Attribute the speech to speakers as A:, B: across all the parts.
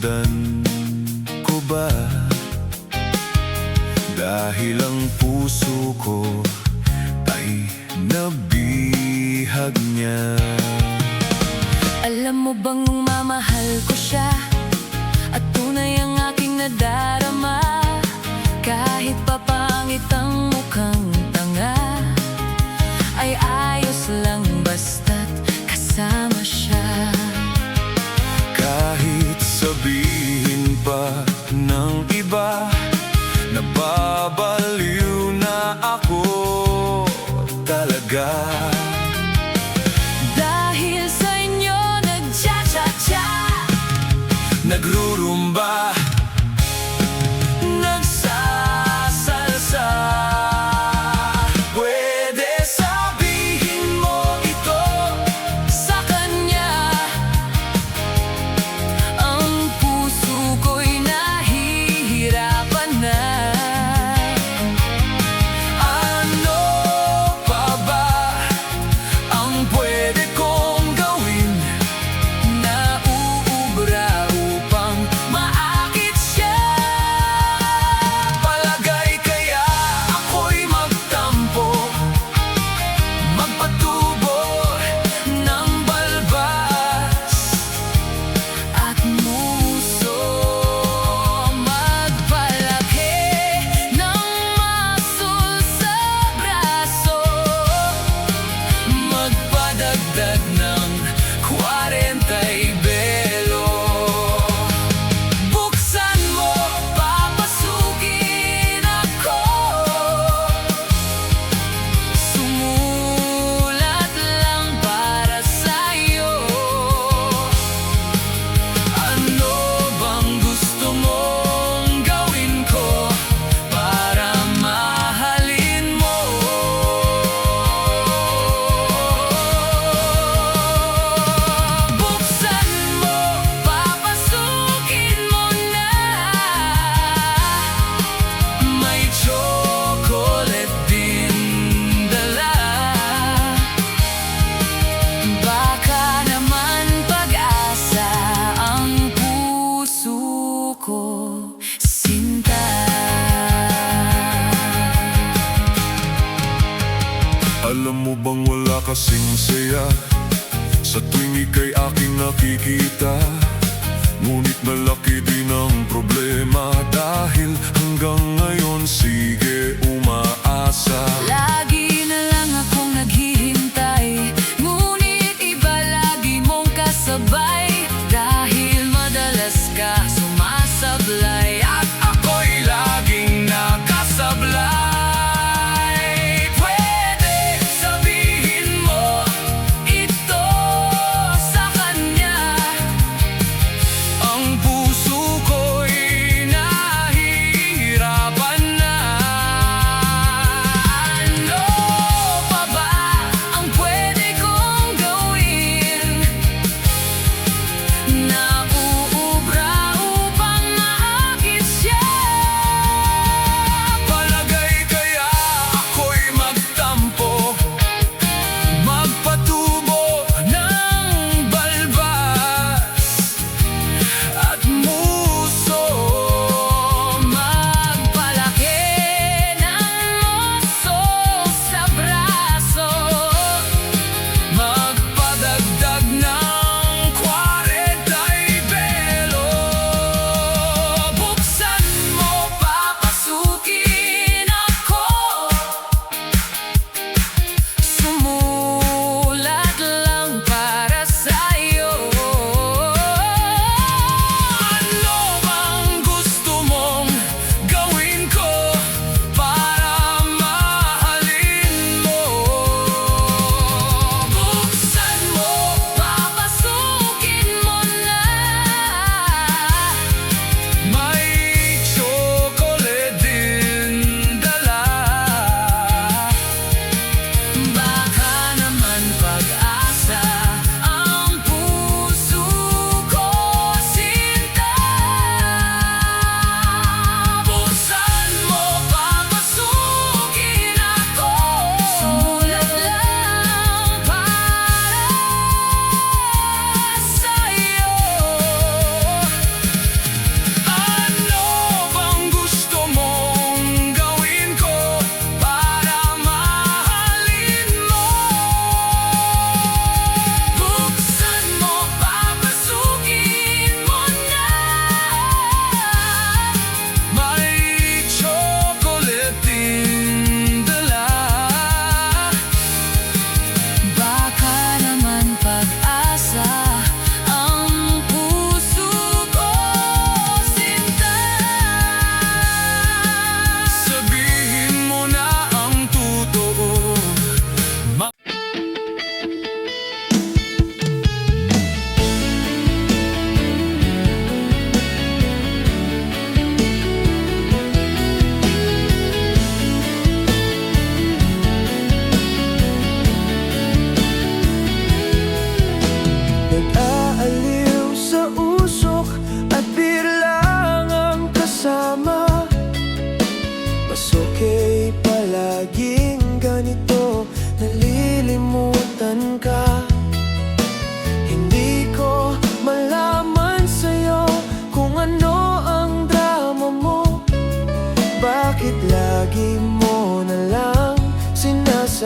A: Masasaktan ko ba? Dahil ang puso ko ay nabihag niya.
B: Alam mo bang mamahal ko siya at tunay ang aking nadarama? Kahit papangit ang mukhang tanga, ay ayos lang basta't kasama siya.
A: Kahit sabihin pa ng iba, nababaliw na ako talaga.
B: Dahil sa inyo nagcha-cha-cha,
A: Nagrurumba, nagsasalsa. Pwede sabihin mo ito
B: sa kanya. Ang puso ko'y nahihirapan na.
A: Ano pa ba ang pwede kong gawin
B: Na uubra upang maakit siya.
A: Palagay kaya ako'y magtampo, magpatubo
B: Ng balbas at muso, magpalaki ng muscle sa braso,
A: magpadagdag ng 40 belo.
B: buksan mo, papasukin ako. Sumulat lang para sa'yo.
A: Ano bang gusto mong gawin ko para mahalin mo?
B: Buksan mo, papasukin mo na.
A: May chocolate din dala.
B: Baka naman pag-asa ang puso ko, sinta.
A: Alam mo bang wala kasing saya sa tuwing ika'y aking nakikita? Ngunit malaki din ang problema dahil hanggang ngayon sige umaasa.
B: Lagi na lang akong naghihintay, ngunit iba lagi mong kasabay. Dahil madalas ka sumasablay at
A: Ako'y laging nakasablay.
B: pwede sabihin mo ito sa kanya.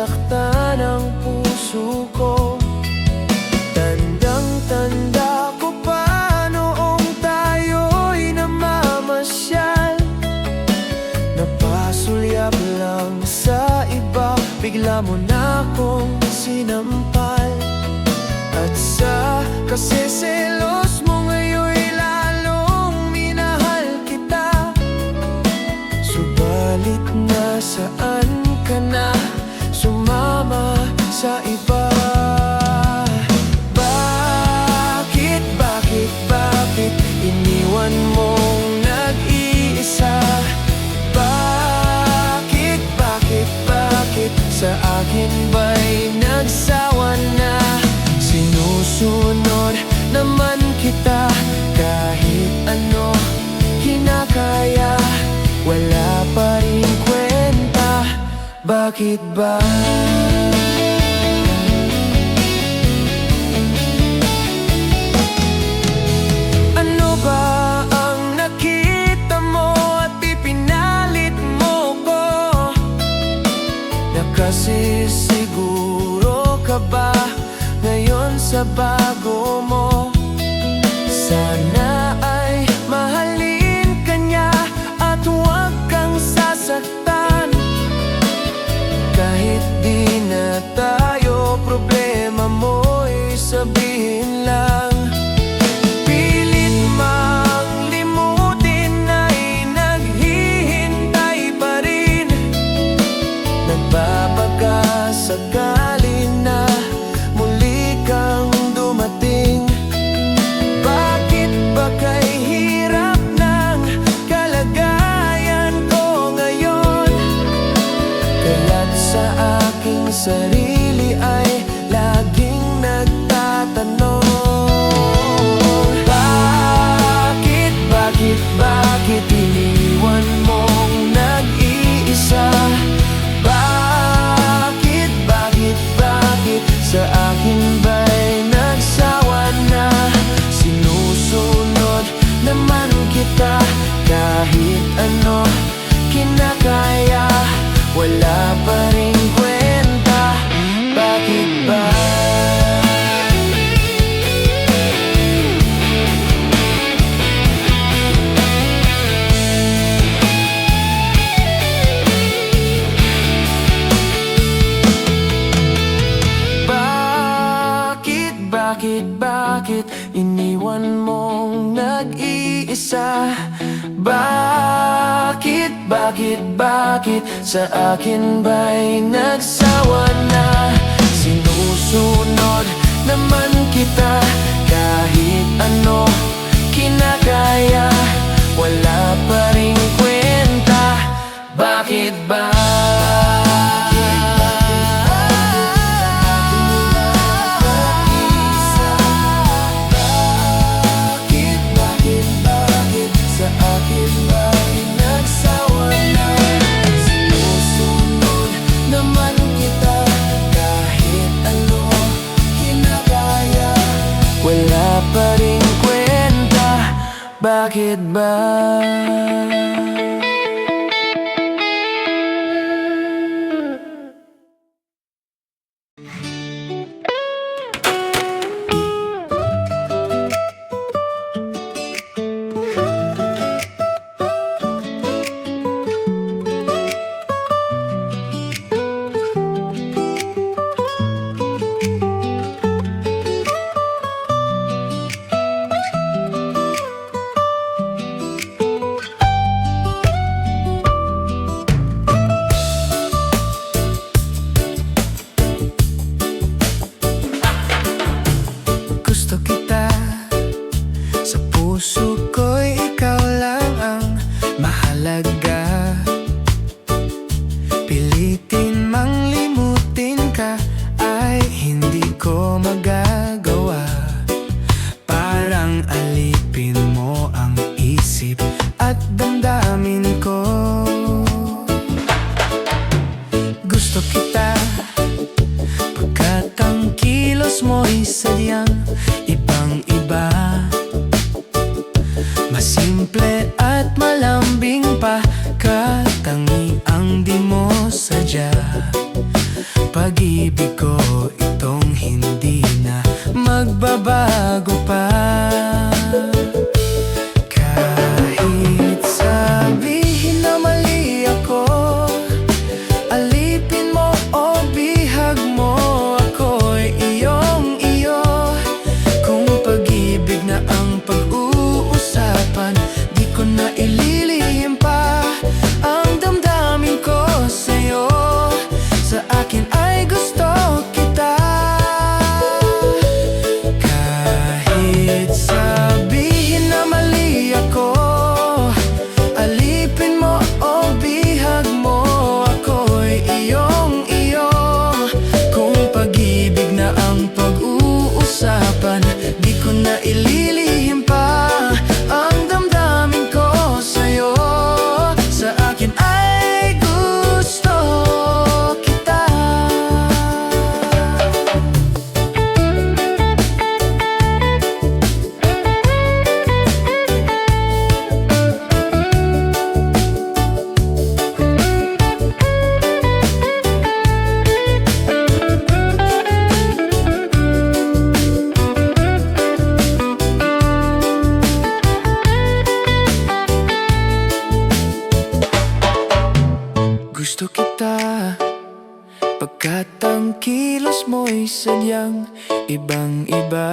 C: nasaktan ang puso ko. Tandang-tanda ko pa noong tayo'y namamasyal. Napasulyap lang sa iba, bigla mo na akong sinampal. At sa kasiselos mo ngayon'y lalong minahal kita. Subalit nasaan ka na, sumama sa iba? Bakit iniwan mong nag-iisa? Bakit sa akin ba'y nagsawa na? Sinusunod naman kita kahit ano kinakaya, wala pa rin kwenta. Bakit ba? Ano ba ang nakita mo at ipinalit mo ko? Nakasisiguro ka ba ngayon sa bago mo? Sana ay mahalin ka niya at huwag kang sasaktan. Kahit di na tayo, problema mo'y sabihin lang. Pilit mang limutin ay naghihintay pa rin. Nagbabaka sakali na muli kang dumating. Bakit ba kay hirap ng kalagayan ko ngayon? Kaya't sa aking sarili ay laging nagtatanong, bakit iniwan mong nag-iisa? Bakit sa akin ba'y nagsawa na? Sinusunod naman kita kahit ano kinakaya, wala pa rin kwenta. Bakit ba? Bakit iniwan mong nag-iisa? Bakit sa akin ba'y nagsawa na? Sinusunod naman kita kahit ano kinakaya, wala pa rin kwenta. Bakit ba? Bakit ba? mo'y sadyang ibang-iba. Masimple at malambing pa, katangi ang di mo sadya. pag-ibig ko itong hindi na magbabago pa. Kahit sabihin na mali ako, alipin mo o bihag mo, ako'y iyong iyo. Kung pag-ibig na ang pag-uusapan, di ko na ililihim pa ang damdamin ko sa'yo. Sa akin ay gusto kita. Kahit sabihin na mali ako, alipin mo o bihag mo, ako'y iyong iyo. Kung pag-ibig na ang pag-uusapan, di ko na ililihim pa ang damdamin ko sa'yo. Sa akin ay gusto kita. Gusto kita pagkat ang kilos mo'y sadyang ibang-iba.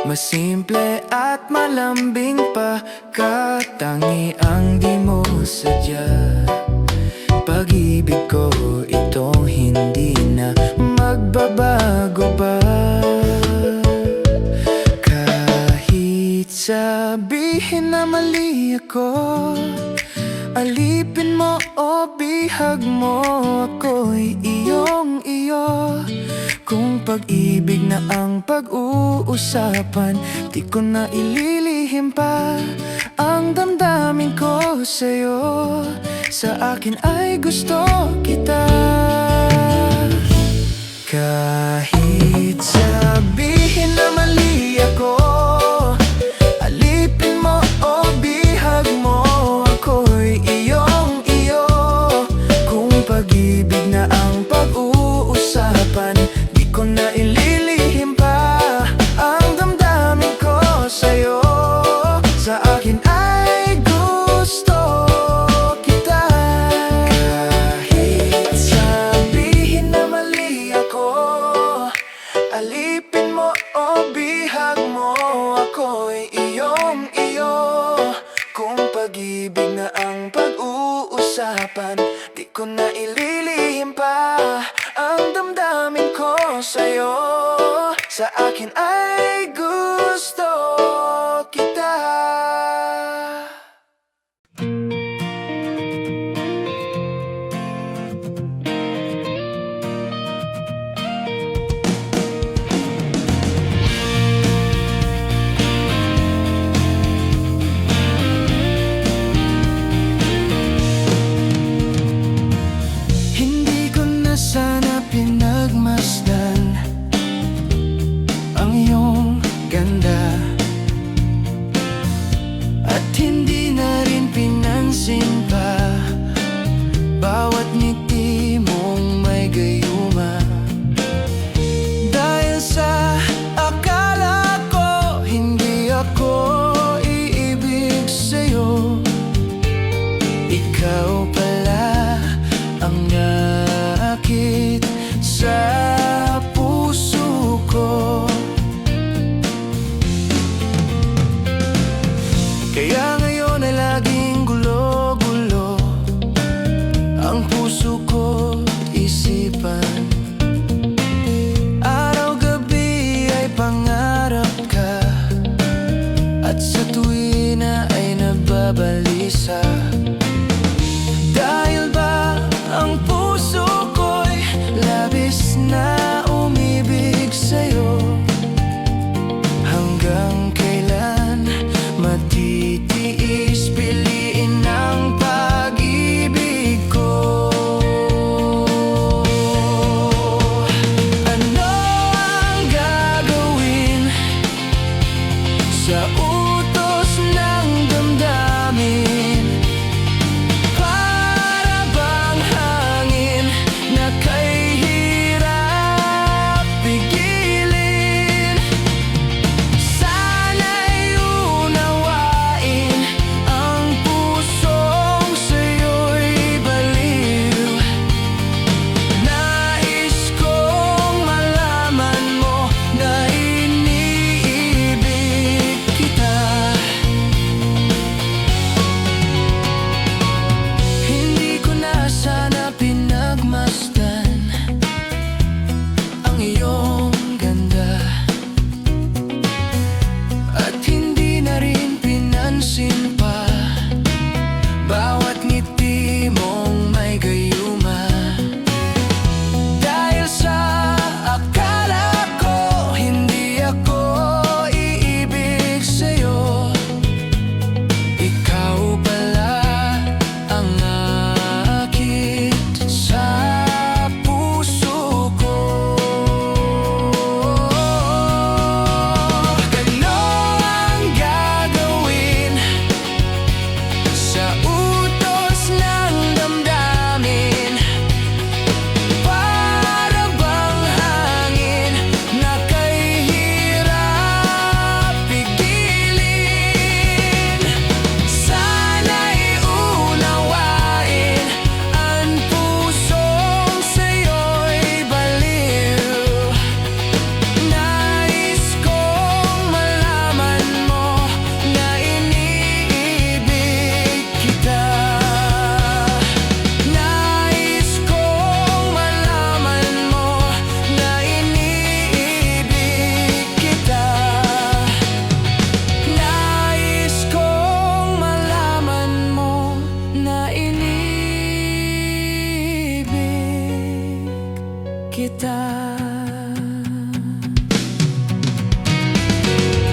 C: Mas simple at malambing pa, katangi ang di mo sadya. Pag-ibig ko itong hindi na magbabago pa. Kahit sabihin na mali ako, alipin mo o bihag mo, ako'y iyong iyo. Kung pag-ibig na ang pag-uusapan, di ko na ililihim pa ang damdamin ko sa'yo. Sa akin ay gusto kita. Kahit sabihin na mali ako, alipin mo o bihag mo, ako'y iyong iyo. Kung pag-ibig na ang pag-uusapan, di ko na ililihim pa ang damdamin ko sa'yo. Sa akin ay gusto kita. Kahit sabihin na mali ako, alipin mo o bihag mo, ako'y iyong iyo. Kung pag-ibig na ang pag-uusapan, di ko na ililihim pa ang damdamin ko sa'yo. Sa akin ay gusto kita. Hindi ko na sana pinagmasdan ang iyong ganda, at hindi na rin pinansin pa bawat ngiti mong may gayuma. Dahil sa akala ko hindi ako iibig sa'yo, ikaw pala ang nakit sa puso ko. Kaya ngayon ay laging gulo-gulo ang puso ko, isipan. Araw-gabi ay pangarap ka, at sa tuwina ay nagbabalisa. Dahil ba ang puso ko'y labis na umibig sa'yo? Hanggang kailan matitiis piliin ang pag-ibig ko? Ano ang gagawin sa utos ng damdamin? ayusin pa. Bawat ngiti mong may gayuma. Dahil sa akala ko hindi ako iibig sa'yo, ikaw pala ang akit sa puso ko. Ano ang gagawin sa utos ng damdamin? Para bang hangin na kay hirap pigilin. Sana'y unawain ang pusong sa'yo'y baliw. Nais kong malaman mo na iniibig kita. Nais kong malaman mo na iniibig kita. Nais kong malaman mo na iniibig kita.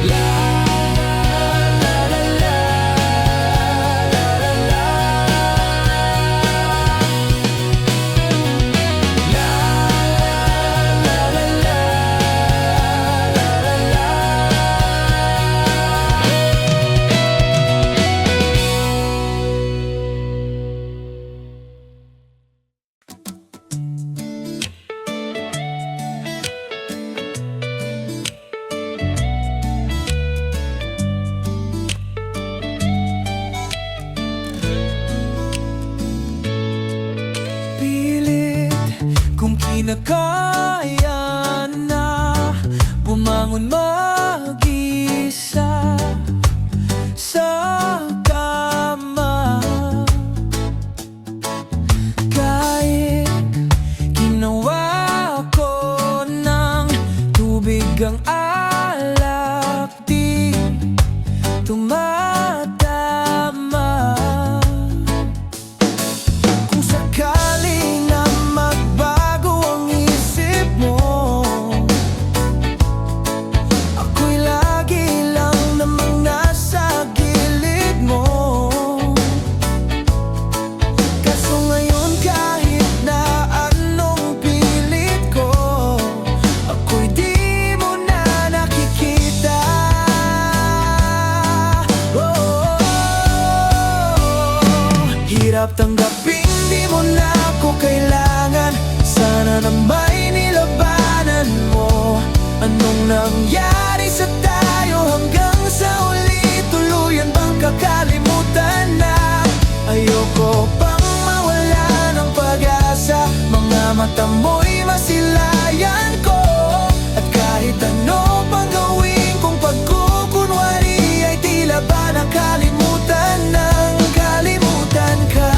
C: La la la la la la la. La la la la la Pilit kung kinakaya na bumangon mag-isa sa kama. Kahit ginawa ko ng tubig ang alak, di tumatama. Kung sakaling na magbago ang isip mo, ako'y lagi lang namang nasa gilid mo. Kaso ngayon kahit na anong pilit ko, ako'y di mo na nakikita. Hirap tanggapin di mo na ako kailangan. Sana na may nilabanan mo. Anong nangyari sa tayo hanggang sa uli? Tuluyan bang kakalimutan na? Ayoko pang mawala ng pag-asa. Mga mata mo'y masilayan ko. At kahit ano pang gawin kong pagkukunwari, ay tila ba nakalimutan ng kalimutan ka.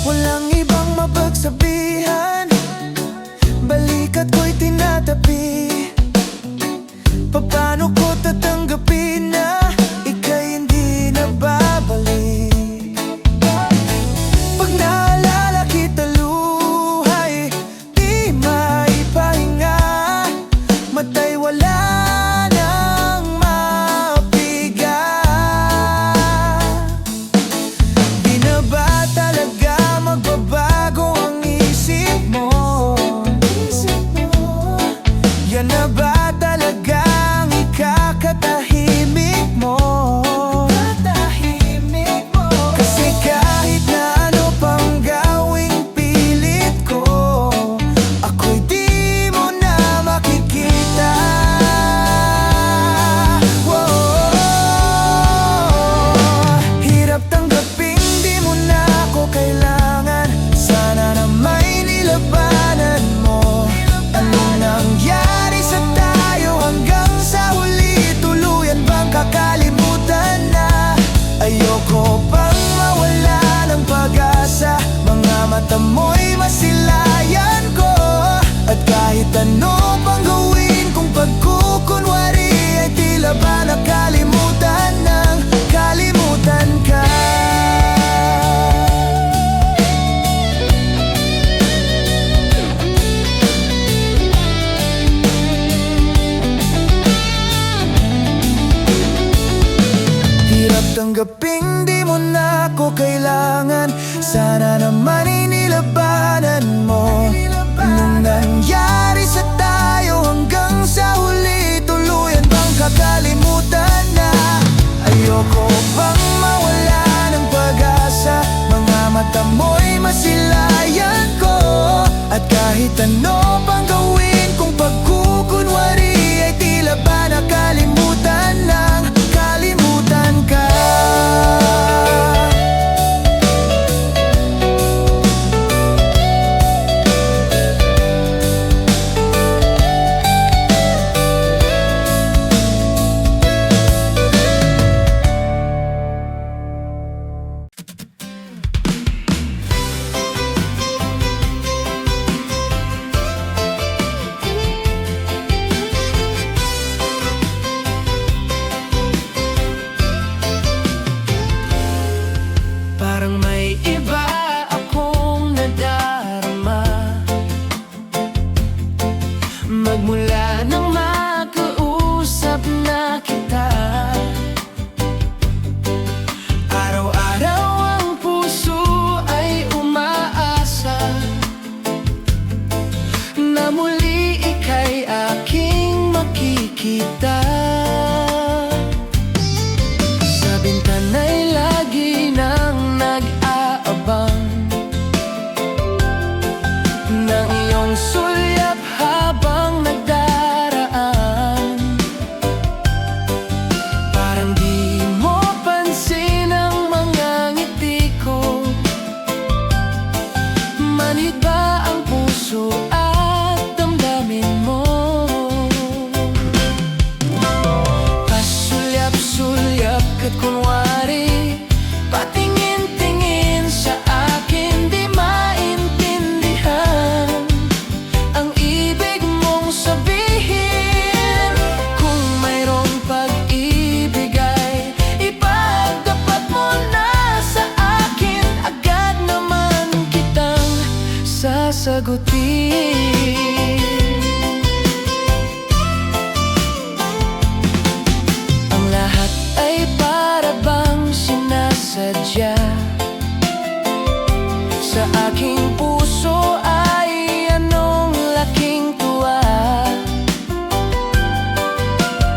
C: Walang ibang mapagsabihan, balikat di mo na ako kailangan. Sana naman inilabanan mo nung nangyari sa tayo. Hanggang sa huli, tuluyan bang kakalimutan na? Ayoko bang mawala ng pag-asa? Mga mata mo'y masilayan ko. At kahit ano pang gawin kung pagkukunwari, ay tila ba nakalimutan ng kalimutan ka. Parang may iba akong nadarama magmula nang makausap na kita. Araw-araw ang puso ay umaasa na muli ika'y aking makikita. Sa bintana'y lagi nang nag-aabang ng iyong sulyap habang nagdaraan. Parang di mo pansin ang mga ngiti ko. Manhid ba ang puso at damdamin mo? Pasulyap-sulyap ka't kunwari, patingin-tingin sa akin, di maintindihan ang ibig mong sabihin. Kung mayroong pag-ibig ay ipagdapat mo na sa akin, agad naman kitang sasagutin. Ang lahat ay para bang sinasadya. Sa aking puso ay anong laking tuwa.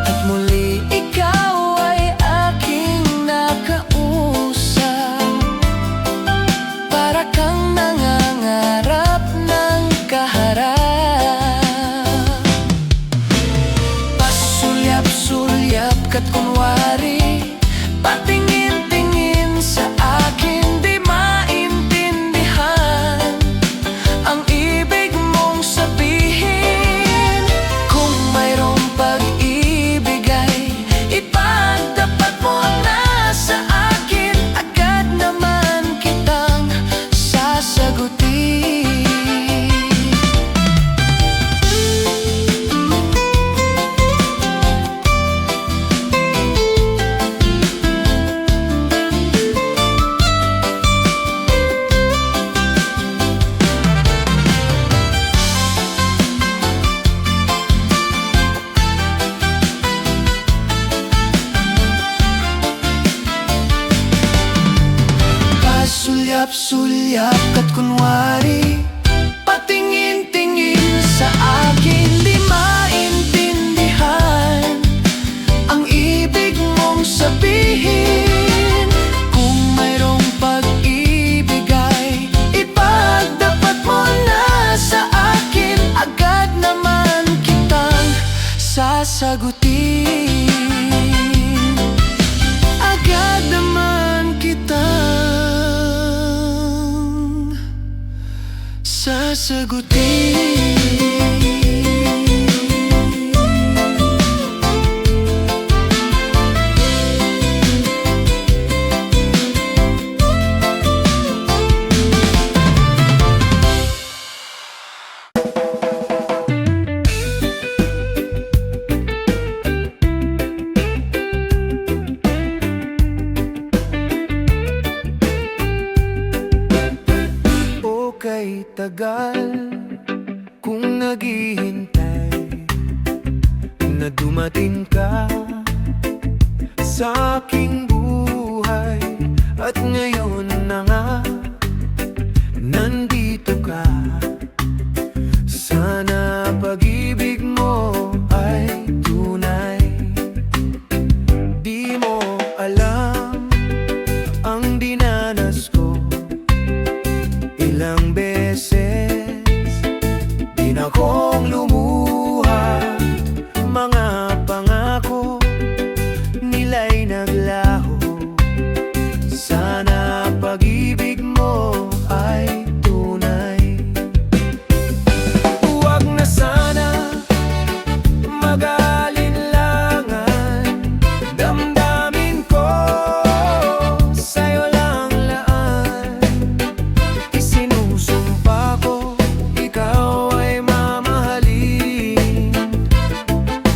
C: At muli ikaw ay aking nakausap. Para kang nangangarap ng kaharap. Pasulyap-sulyap ka't kunwari, patingin-tingin sa akin, di maintindihan ang ibig mong sabihin. Kung mayroong pag-ibig ay ipagdapat mo na sa akin, agad naman kitang sasagutin. Pasulyap-sulyap ka't kunwari, patingin-tingin sa akin, di maintindihan ang ibig mong sabihin. Kung mayroong pag-ibig ay ipagdapat mo na sa akin, agad naman kitang sasagutin. Agad naman kitang sasagutin. Kay tagal kung naghihintay na dumating ka sa aking buhay. At ngayon na nga, nandito ka. Sana pag-ibig mo ay tunay. Di mo alam ang dinanas ko. Ilang beses din akong lumuha. Mga pangako nila'y naglaho. Sana pag-ibig mo ay tunay. Huwag na sana mag-alinlangan. Damdamin ko sa'yo lang laan. Isinusumpa ko ikaw ay mamahalin.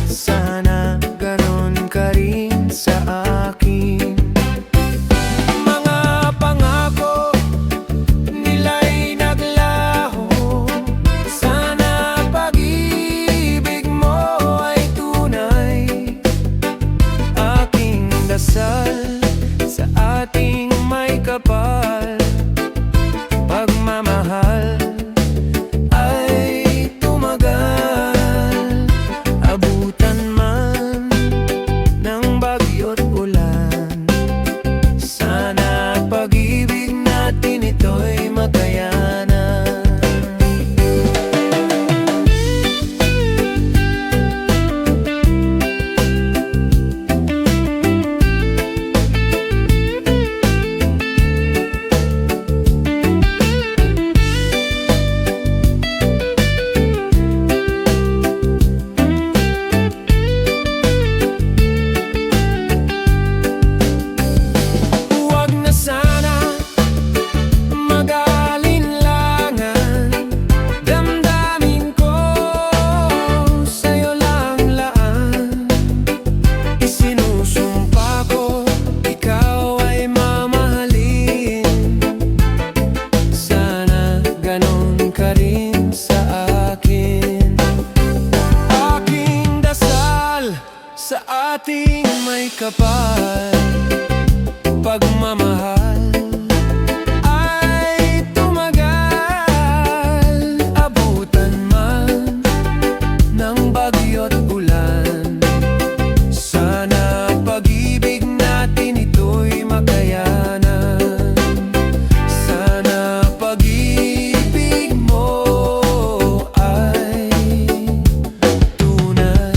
C: Sana ganon ka rin sa akin. Sa ating may kapal, pagmamahal ay tumagal. Abutan man ng bagyo't ulan, sana pag-ibig natin ito'y makayanan. Sa ating may kapal, pagmamahal ay tumagal. Abutan man ng bagyo't ulan, sana pag-ibig natin ito'y makayanan. Sana pag-ibig mo ay tunay.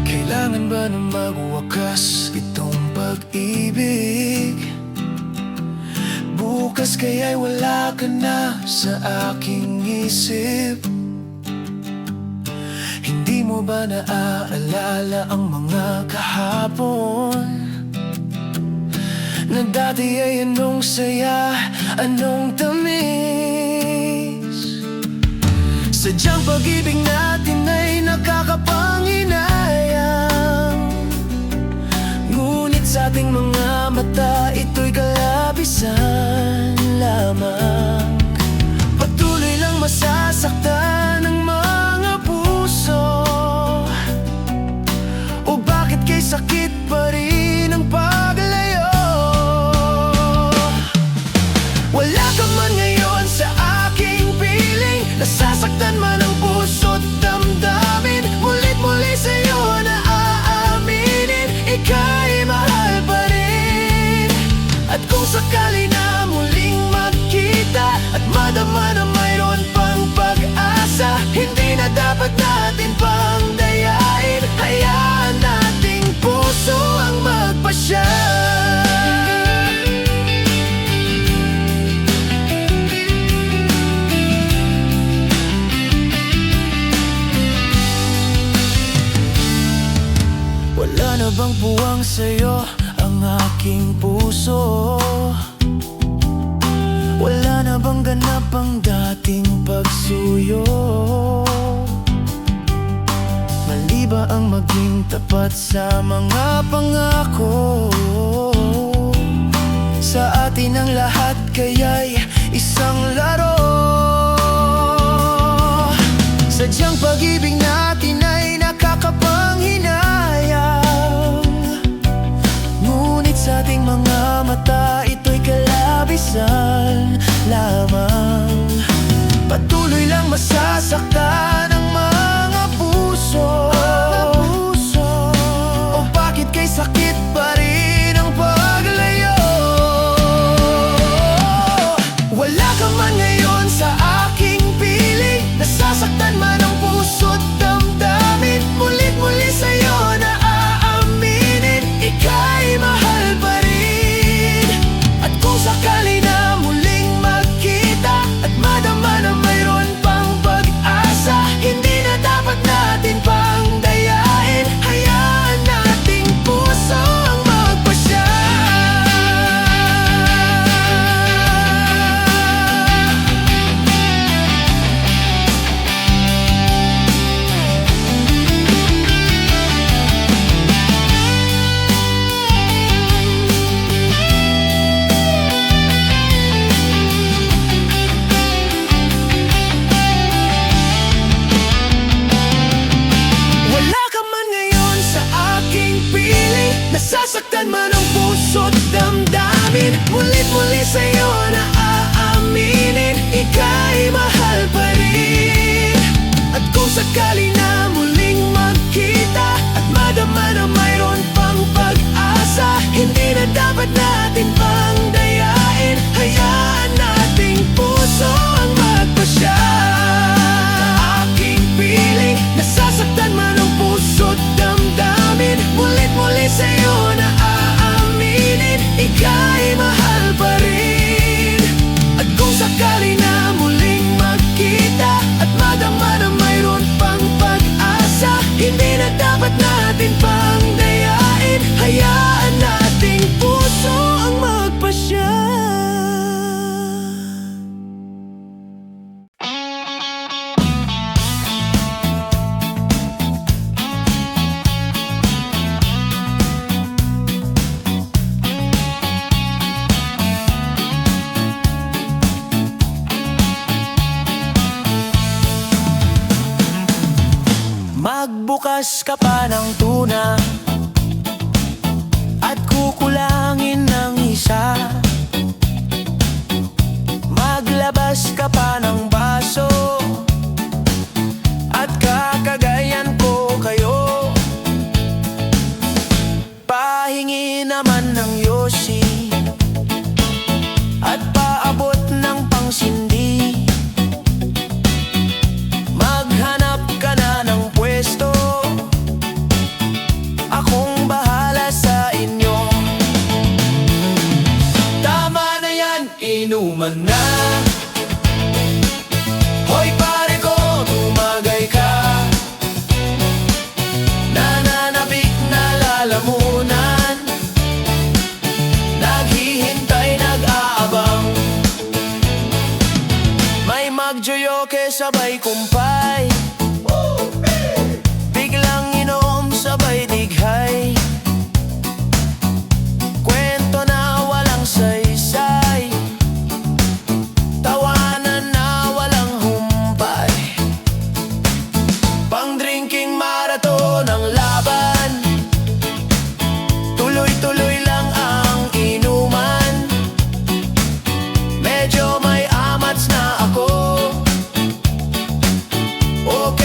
C: Kailangan ba na magwakas itong pag-ibig? Bukas kaya'y wala ka na sa aking isip. Hindi mo ba naaalala ang mga kahapon? Na dati ay anong saya, anong tamis. Sadyang pag-ibig natin ay nakakapanginayang. Ngunit sa ating mga mata, ito'y kalabisan lamang. Patuloy lang masasaktan ng mga puso. O bakit kay sakit pa rin ang paglayo? Wala ka man ngayon sa aking piling. Nasasaktan man ang puso't damdamin. Mulit-muli sa'yo na aaminin, ika'y mahal pa rin. At kung sakali na muling magkita at madama na mayroon pang pag-asa, hindi na dapat natin pang dayain. Hayaan nating puso ang magpasya. Wala na bang buwang sa'yo ang aking puso? Wala na bang ganap ang dating maging tapat sa mga pangako. Sa atin ang lahat kaya'y isang laro. Sadyang pag-ibig natin ay nakakapanghinayang, ngunit sa ating mga mata ito'y kalabisan lamang. Patuloy lang masasaktan ang mga puso. O bakit kay sakit pa rin ang paglayo? Wala ka man ngayon sa aking piling, nasasaktan man ang puso't damdamin. Mulit-muli sa'yo na aaminin, ika'y mahal pa rin. At kung sakali na muling magkita at madama na mayroon pang pag-asa, hindi na dapat natin pang dayain. Hayaan nating puso ang magpasya. Wala ka man ngayon sa aking piling, nasasaktan man ang puso't damdamin. Mulit-muli sa'yo na aaminin, ika'y mahal pa rin. At kung sakali na muling magkita at madama na mayroon pang pag-asa, hindi na dapat natin pang dayain. Hayaan nating puso ang magpasya. Aking piling, nasasaktan man ang puso't damdamin. Mulit-muli sa'yo na aaminin, ika'y mahal pa rin. At kung sakali na muling magkita at madama na mayroon pang pag-asa, hindi na dapat natin pang dayain. Hayaan nating puso ang magpasya. Magbukas ka pa ng tuna at kukulangin ng isa. Maglabas ka pa ng baso at kakagayan ko kayo. Pahingi naman ng yosi at paabot ng pangsindi. Maghanap ka na ng pwesto, akong bahala sa inyo. Tama na yan, inuman na. Hoy pare ko, tumagay ka. Nananabik na lalamunan, naghihintay, nag-aabang. May magjoyoke sabay kumpay, biglang inom sabay dighay. Kwento na walang saysay, tawanan na walang humpay. Pang-drinking marathon ang laban, tuloy-tuloy lang ang inuman. Medyo may amats na ako, okay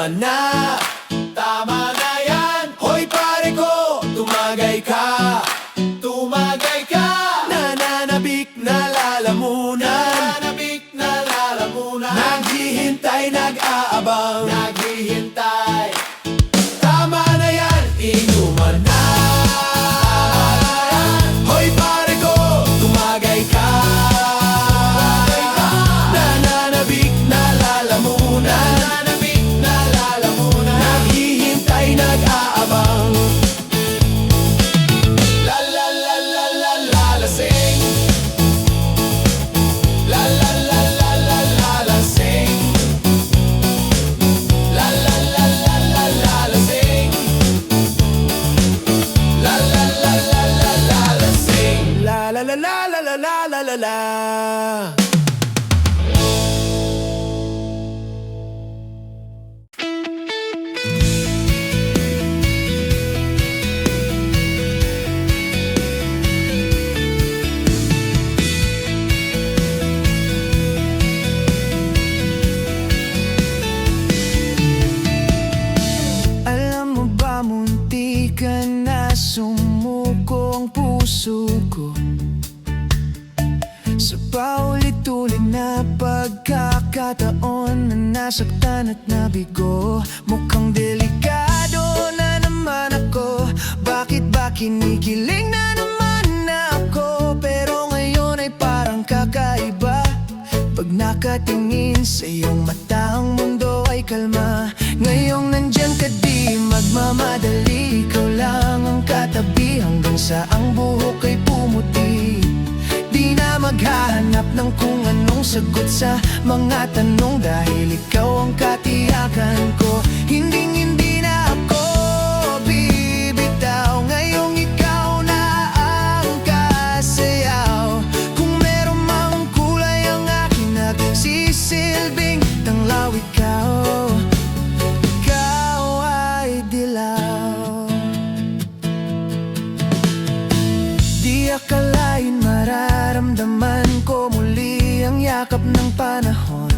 C: Inuman na, tama na yan. Hoy pare ko, tumagay ka, tumagay ka. Nananabik na lalamunan, nananabik na lalamunan. Naghihintay, nag-aabang, naghihintay. Tama na yan, inuman na. Hoy pare ko, tumagay ka, nananabik na lalamunan, nananabik na lalamunan. Naghihintay, nag-aabang. La la la la la la lasing. La la la la la la lasing. La la la la la la lasing. La la la la la la lasing. La la la la la la la la la la. Alam mo ba, munti ka na sumuko ang puso ko sa paulit-ulit na pagkakataon na nasaktan at nabigo. Mukhang delikado na naman ako. Bakit ba kinikilig na naman ako? Pero ngayon ay parang kakaiba. Pag nakatingin sa iyong mata, ang mundo ay kalma. Ngayong nandyan ka, di magmamadali. Ikaw lang ang katabi hanggang sa ang buhok ay pumuti. Di na maghahanap ng kung anong sagot sa mga tanong, dahil ikaw ang katiyakan ko. Hindi na ako bibitaw. Ngayong ikaw na ang kasayaw. Kung meron mang kulay ang aking nagsisilbing tanglaw, ikaw ay dilaw. Di akalain mararamdaman ko muli ang yakap ng panahon,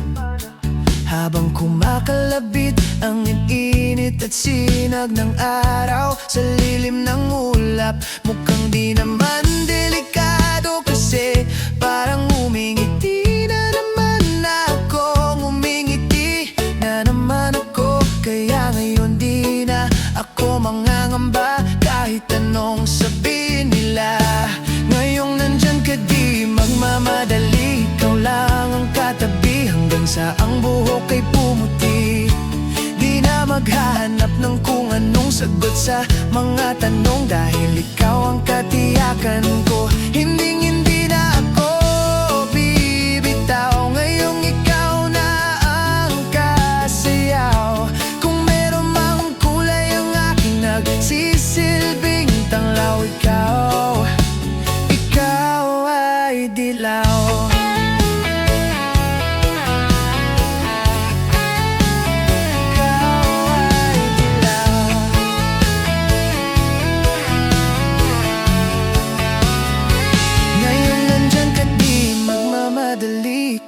C: habang kumakalabit ang init at sinag ng araw sa lilim ng ulap. Mukhang di naman delikado kasi parang umingiti na naman ako. Umingiti na naman ako. Kaya ngayon di na ako mangangamba kahit anong sabihin nila. Ngayong nandyan ka, di magmamadali. Ikaw lang ang katabi hanggang sa ang buhok ay pumuti. Di na maghahanap ng kung anong sagot sa mga tanong, dahil ikaw ang katiyakan ko. Hindi na ako bibitaw. Ngayong ikaw na ang kasayaw. Kung meron mang kulay ang aking nagsisilbing tanglaw, ikaw ay dilaw.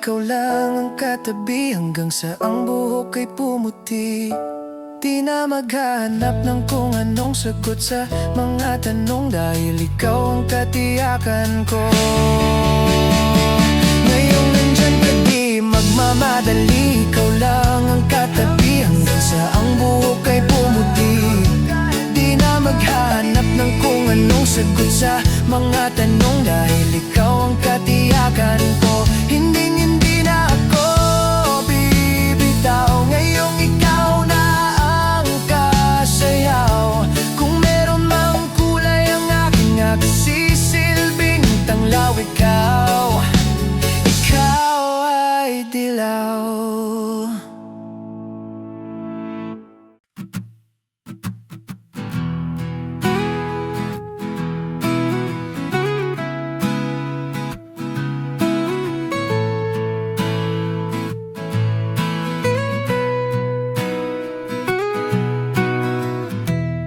C: Ikaw lang ang katabi hanggang sa ang buhok ay pumuti. Di na maghahanap ng kung anong sagot sa mga tanong, dahil ikaw ang katiyakan ko. Ngayong nandyan ka, di magmamadali. Ikaw lang ang katabi hanggang sa ang buhok ay pumuti. Di na maghahanap ng kung anong sagot sa mga tanong, dahil ikaw ang katiyakan ko. Hindi na ako bibitaw. Ngayong ikaw na ang kasayaw. Kung meron mang kulay ang aking nagsisilbing tanglaw, ikaw ay dilaw.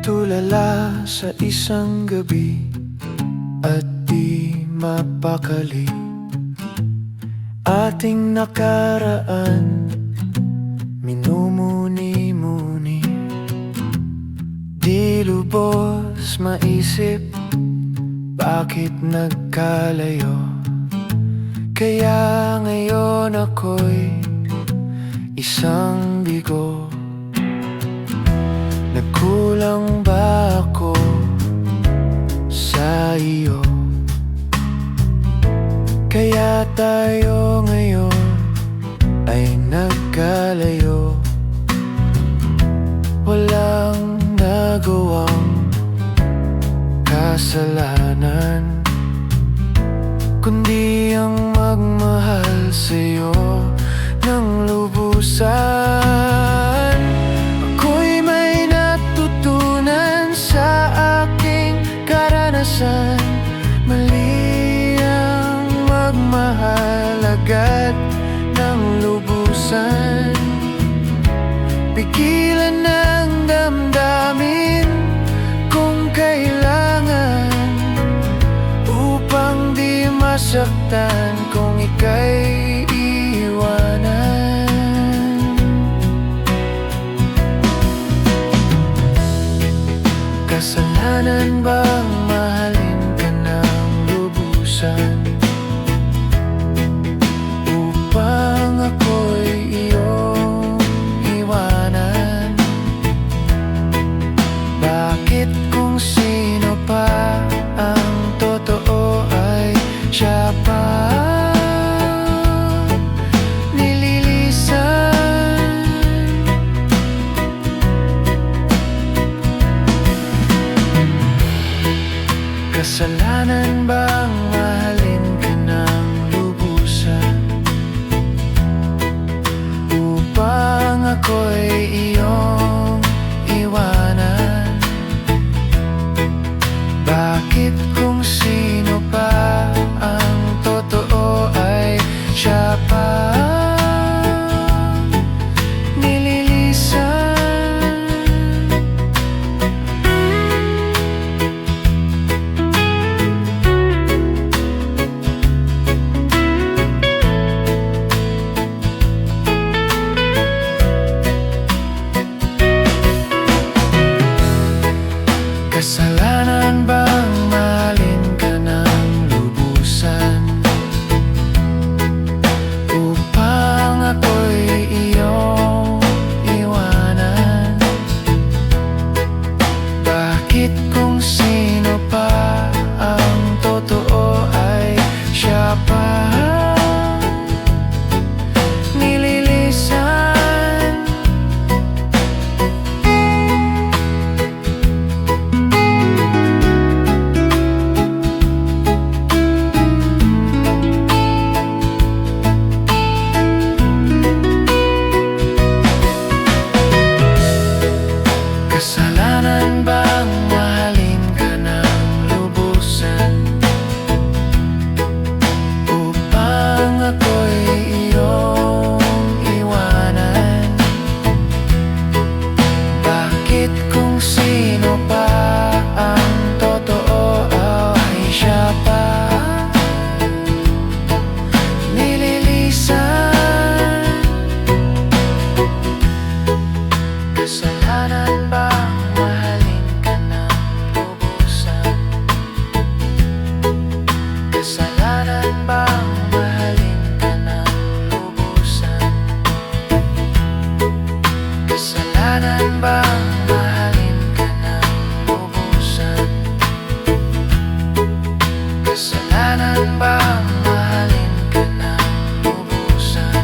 C: Tulala sa isang gabi at di mapakali, ating nakaraan minumuni-muni. Di lubos maisip bakit nagkalayo. Kaya ngayon ako'y isang bigo. Nagkulang ba ako sa iyo? Kaya tayo ngayon ay nagkalayo. Walang nagawang kasalanan, kundi ang magmahal sa'yo ng lubusan. Ako'y may natutunan sa aking karanasan. Mali ang magmahal agad ng lubusan. Pigilan ng damdamin kung kailangan, upang di masaktan kung ika'y iwanan. Kasalanan bang mahalin ka ng lubusan, upang ako'y iyong iwanan? Bakit kung sino pa ang totoo ay siya pa nililisan? Kasalanan bang mahalin ka ng lubusan, upang ako'y iyong iwanan? Bakit kung sino pa ang totoo ay siya pa nililisan? Kasalanan bang mahalin ka ng lubusan, upang ako'y iyong iwanan? Bakit kung sino pa ang totoo ay siya pa nililisan? Kasalanan bang mahalin ka ng lubusan, upang ako'y iyong iwanan? Bakit kung sino pa ang totoo ay siya pa nililisan? Kasalanan bang mahalin ka ng lubusan, kasalanan bang mahalin ka ng lubusan? Kasalanan bang mahalin ka ng lubusan? Kasalanan bang mahalin ka ng lubusan?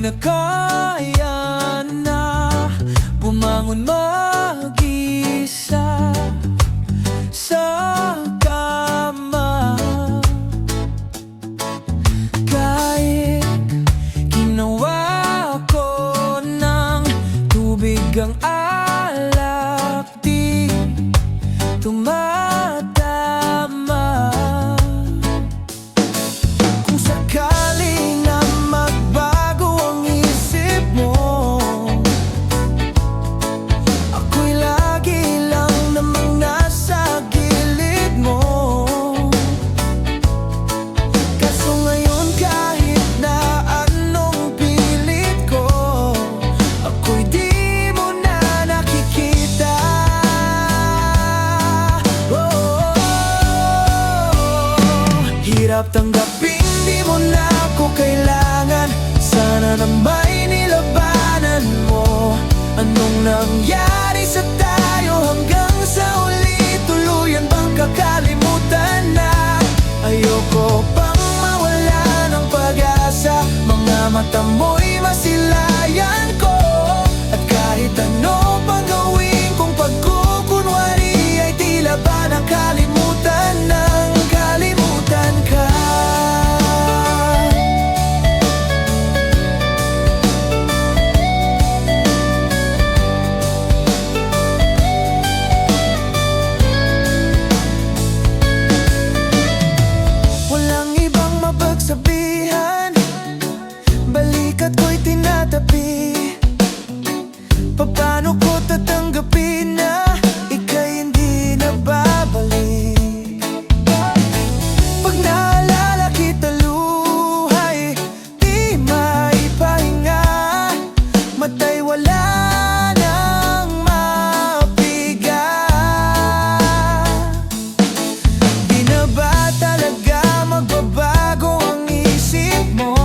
C: na kaya na bumangon mag-isa sa kama. Kahit ginawa ko ng tubig ang alak, di tumatama. Kung sakali na magbago ang isip mo, ako'y lagi lang namang nasa gilid mo. Kaso ngayon kahit na anong pilit ko, ako'y di mo na nakikita. Hirap tanggapin di mo na ako kailangan. Sana na may nilabanan mo. Anong nangyari sa tayo hanggang sa uli? Tuluyan bang kakalimutan na? Ayoko pang mawala ng pag-asa. Mga mata mo'y masilayan ko. At kahit ano pang gawin kong pagkukunwari, ay tila ba nakalimutan ng kalimutan ka. Walang ibang mapagsabihan, balikat ko'y tinatabi. Paano ko tatanggapin na ika'y hindi na babalik? Pag naalala kita luhay, di maipahinga. Mata'y wala nang mapiga. Di na ba talaga magbabago ang isip mo?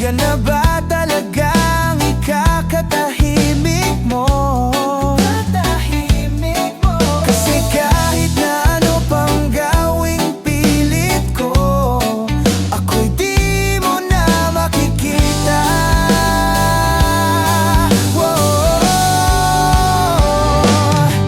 C: Yan na ba talaga ang ikakatahimik mo? Kasi kahit na ano pang gawing pilit ko, ako'y di mo na makikita.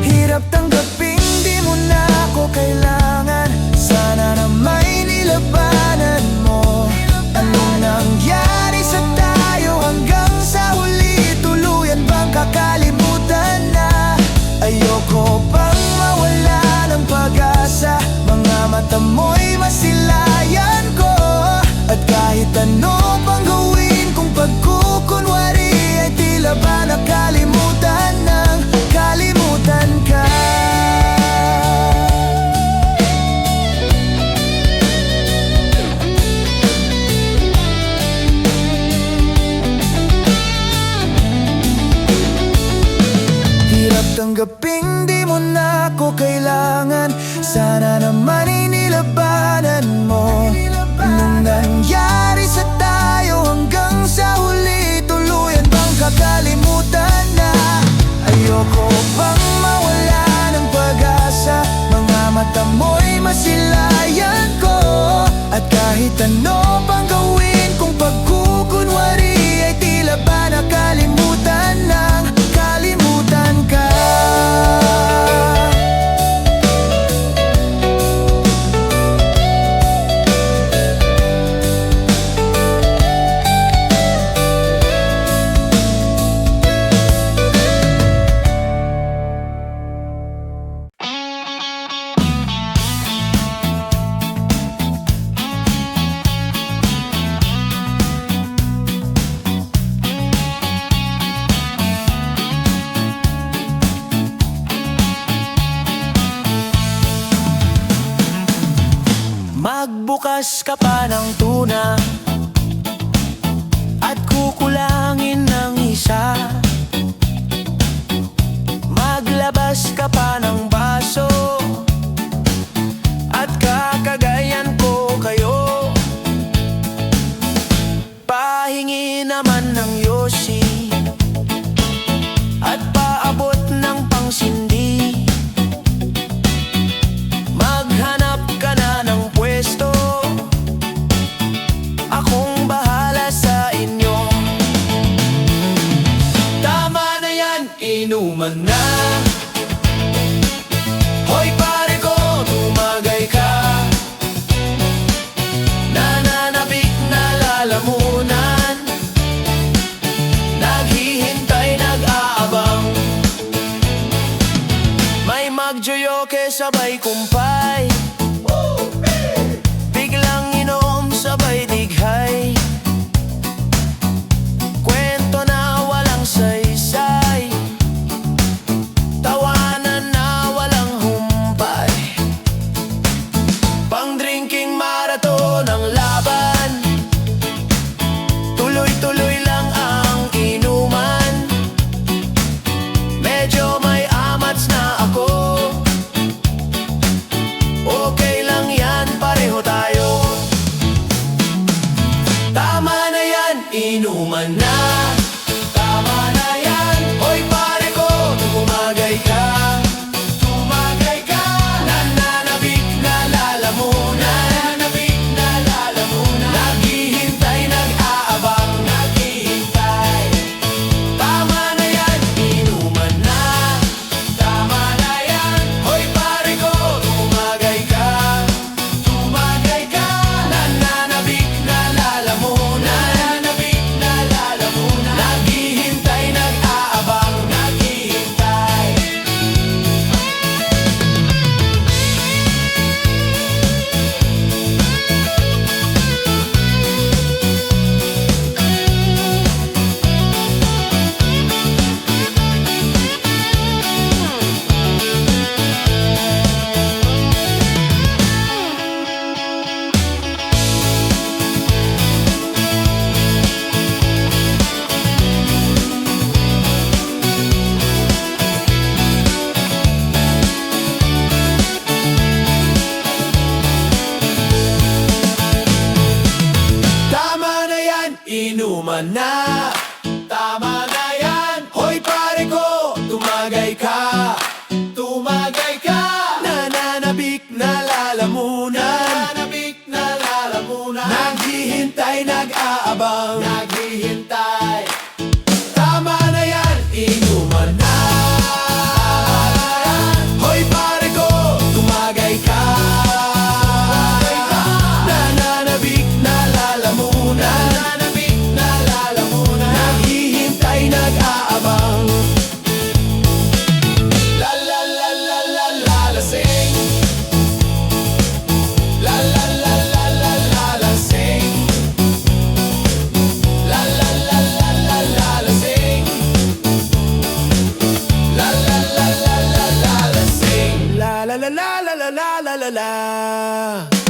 C: Hirap tanggapin di mo na ako kailangan. Sana na may nilabanan mo. Anong nangyari sa tayo hanggang sa huli? Tuluyan bang kakalimutan na? Ayoko pang mawala ng pag-asa. Mga mata mo'y masilayan ko. At kahit ano pang gawin kong pagkukunwari, ay tila ba nakalimutan ng kalimutan ka. Hirap tanggapin di mo na ako kailangan. Sana naman inilabanan mo. Anong nangyari sa tayo hanggang sa huli? Tuluyan bang kakalimutan na? Ayoko pang mawala ng pag-asa. Mga mata mo'y masilayan ko. At kahit ano pang gawin kong pagkukunwari, ay tila ba nakalimutan ng kalimutan ka. Magbukas ka pa ng tuna at kukulangin ng isa. Maglabas ka pa ng baso at kakagayan ko kayo. Pahingi naman ng yosi at paabot ng pangsindi. Maghanap ka na ng pwesto inuman na. Hoy pare ko, tumagay ka. Nananabik na lalamunan, naghihintay, nag-aabang. May magjoyoke sabay kumpay, biglang inom sabay dighay. Kwento na walang saysay, tawanan na walang humpay. Pang-drinking marathon ang laban, tuloy-tuloy lang ang inuman. Medyo may amats na ako, okay lang yan, pareho tayo. Tama na yan, inuman na. Tama na yan, hoy pare ko, tumagay ka. Tumagay ka. Nananabik na lalamunan, nananabik na lalamunan. Naghihintay, nag-aabang, naghihintay. Tama na yan, inuman na. Tama na yan, hoy pare ko, tumagay ka. Tumagay ka. Nananabik na lalamunan, nananabik na lalamunan. Naghihintay, nag-aabang, naghihintay. Tama na yan, inuman na. Tama na yan, hoy pare ko, tumagay ka. Tumagay ka. Nananabik na lalamunan, nananabik na lalamunan. Naghihintay, nag-aabang, naghihintay. Tama na yan, inuman na. Hoy pare ko, tumagay ka. Nananabik na lalamunan, nananabik na lalamunan. Naghihintay, nag-aabang. La la la la la la lasing. La la la la la la lasing. La la la la la la lasing. La la la la la la lasing. La la la la la la la la la.